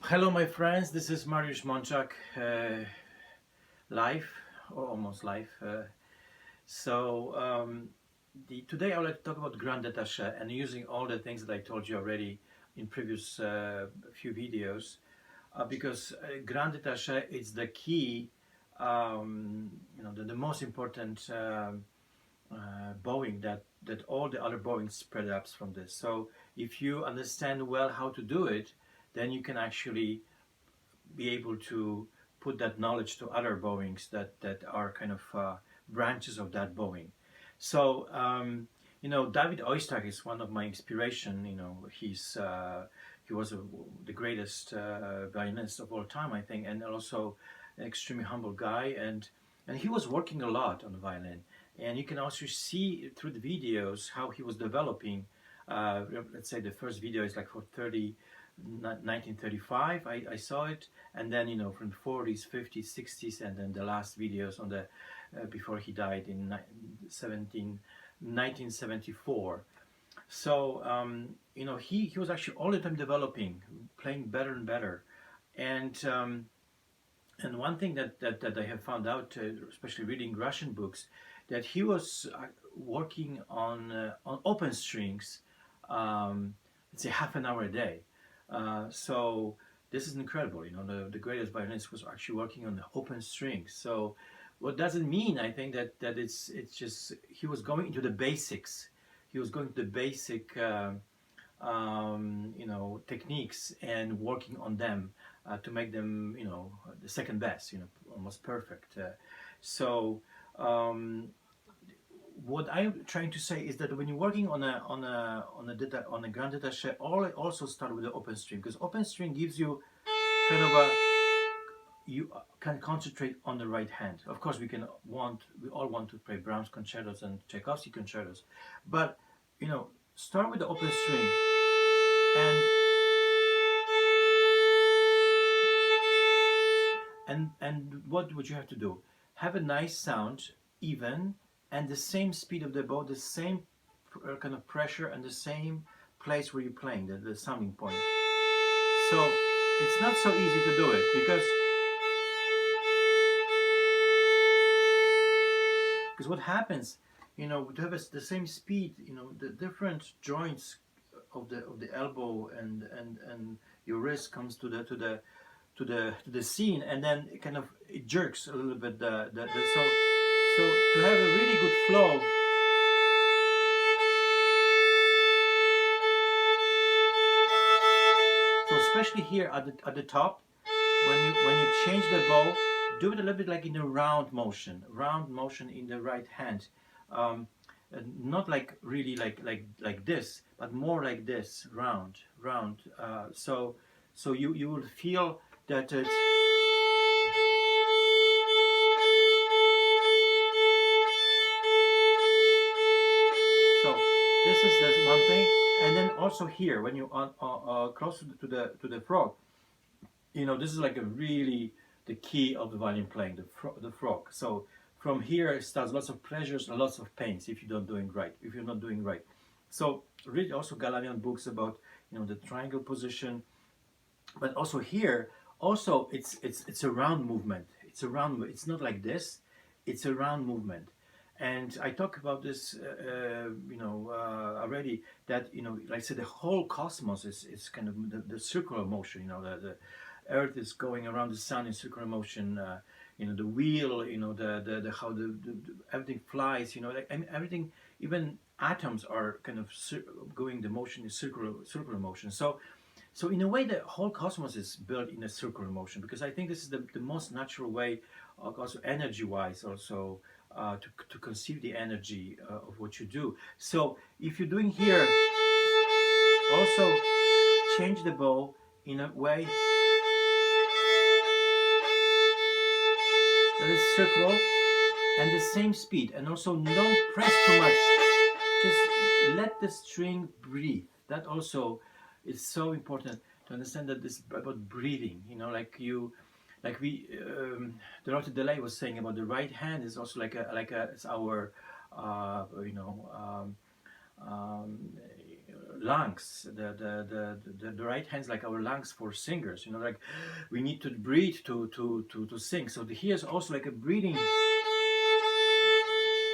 Hello, my friends. This is Mariusz Monczak, live or almost live. Today I would like to talk about grand détache and using all the things that I told you already in previous few videos, because grand détache is the key, the most important bowing that all the other bowings spread up from this. So if you understand well how to do it, then you can actually be able to put that knowledge to other bowings that are kind of branches of that bowing. So David Ojstrach is one of my inspiration. He was the greatest violinist of all time, I think, and also an extremely humble guy, and he was working a lot on the violin. And you can also see through the videos how he was developing. Let's say the first video is like for 1935, I saw it, and then from 40s, 50s, 60s, and then the last videos on the before he died in 1974. So he was actually all the time developing, playing better and better, and one thing that I have found out, especially reading Russian books, that he was working on open strings, let's say half an hour a day. So this is incredible. The greatest violinist was actually working on the open strings. So what does it mean? I think that it's just he was going into the basics. He was going to the basic techniques and working on them to make them the second best, almost perfect. So what I'm trying to say is that when you're working on a grand détache, also start with the open string, because open string gives you kind of you can concentrate on the right hand. Of course, we all want to play Brahms concertos and Tchaikovsky concertos, but start with the open string and what would you have to do? Have a nice sound, even, and the same speed of the bow, the same kind of pressure, and the same place where you're playing, the sounding point. So it's not so easy to do it, because what happens, to have the same speed, the different joints of the elbow and your wrist comes to the scene, and then it jerks a little bit. So to have a really good flow, so especially here at the top, when you change the bow, do it a little bit like in a round motion in the right hand. Not like really like this, but more like this, round. So you will feel that it's. So this is one thing, and then also here when you are close to the frog, this is like a really the key of the violin playing, the frog. So from here it starts lots of pleasures and lots of pains if you're not doing right. So read also Galamian books about the triangle position, but also here also it's a round movement. It's not like this. It's a round movement. And I talk about this, already. That like I said, the whole cosmos is kind of the circular motion. The Earth is going around the sun in circular motion. The wheel. The how the everything flies. Everything, even atoms are kind of going the motion in circular motion. So in a way, the whole cosmos is built in a circular motion, because I think this is the most natural way, also energy-wise, also to conceive the energy of what you do. So if you're doing here, also change the bow in a way that is circular and the same speed, and also don't press too much. Just let the string breathe. That also is so important to understand, that this is about breathing. Dorothy DeLay was saying about the right hand is also it's our lungs. The right hand's like our lungs for singers. You know, like we need to breathe to sing. So here's also like a breathing,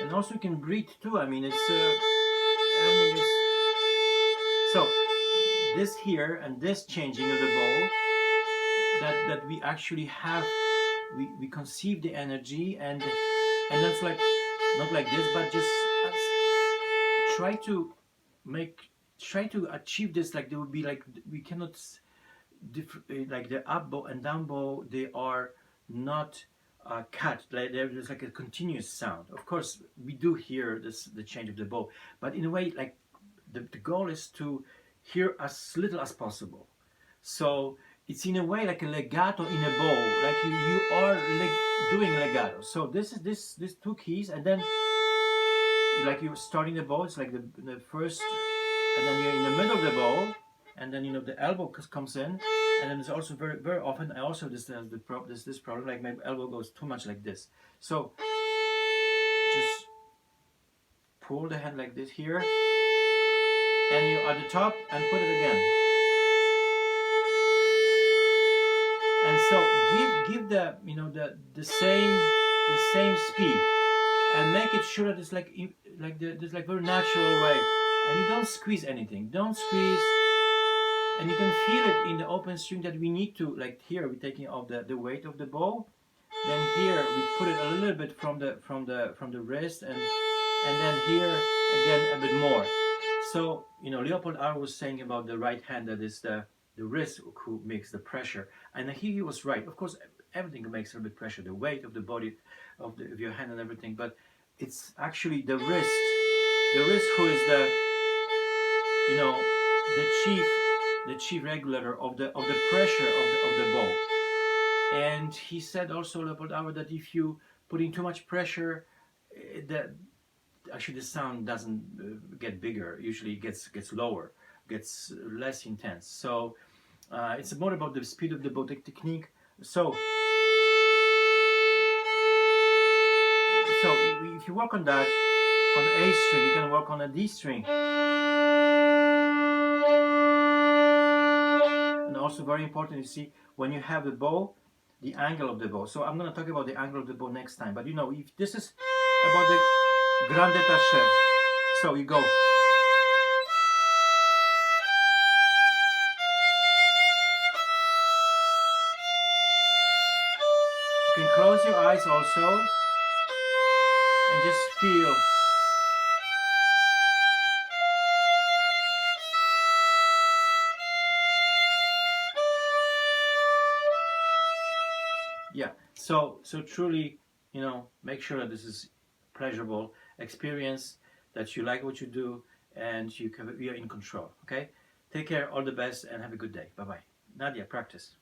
and also you can breathe too. I mean, it's everything is so. This here and this changing of the bow, that we actually have, we conceive the energy, and that's like not like this, but just try to make try to achieve this. Like there would be like we cannot like the up bow and down bow, they are not cut. Like there's like a continuous sound. Of course we do hear the change of the bow, but in a way, like the goal is to hear as little as possible. So it's in a way like a legato in a bow, like you are doing legato. So this is this two keys, and then like you're starting the bow, it's like the first, and then you're in the middle of the bow, and then the elbow comes in, and then it's also very often I also this problem, like my elbow goes too much like this. So just pull the hand like this here, and you're at the top, and put it again. And so give the the same speed, and make it sure that it's like this like very natural way, and you don't squeeze anything. Don't squeeze, and you can feel it in the open string that we need to, like here we're taking off the weight of the bow. Then here we put it a little bit from the wrist, and then here again a bit more. So Leopold Auer was saying about the right hand that is the wrist who makes the pressure, and he was right. Of course, everything makes a little bit pressure, the weight of the body of your hand and everything, but it's actually the wrist who is the the chief regulator of the pressure of the bow. And he said also, Leopold Auer, that if you put in too much pressure, actually the sound doesn't get bigger. Usually it gets lower, gets less intense. So it's more about the speed of the bow technique. So if you work on that on A string, you can work on a D string. And also very important, you see, when you have the bow, the angle of the bow. So I'm going to talk about the angle of the bow next time. But if this is about the grand détache, so you go. You can close your eyes also, and just feel. Yeah, so truly, make sure that this is pleasurable experience, that you like what you do, and you're in control. Okay, take care, all the best, and have a good day. Bye bye. Nadia, practice.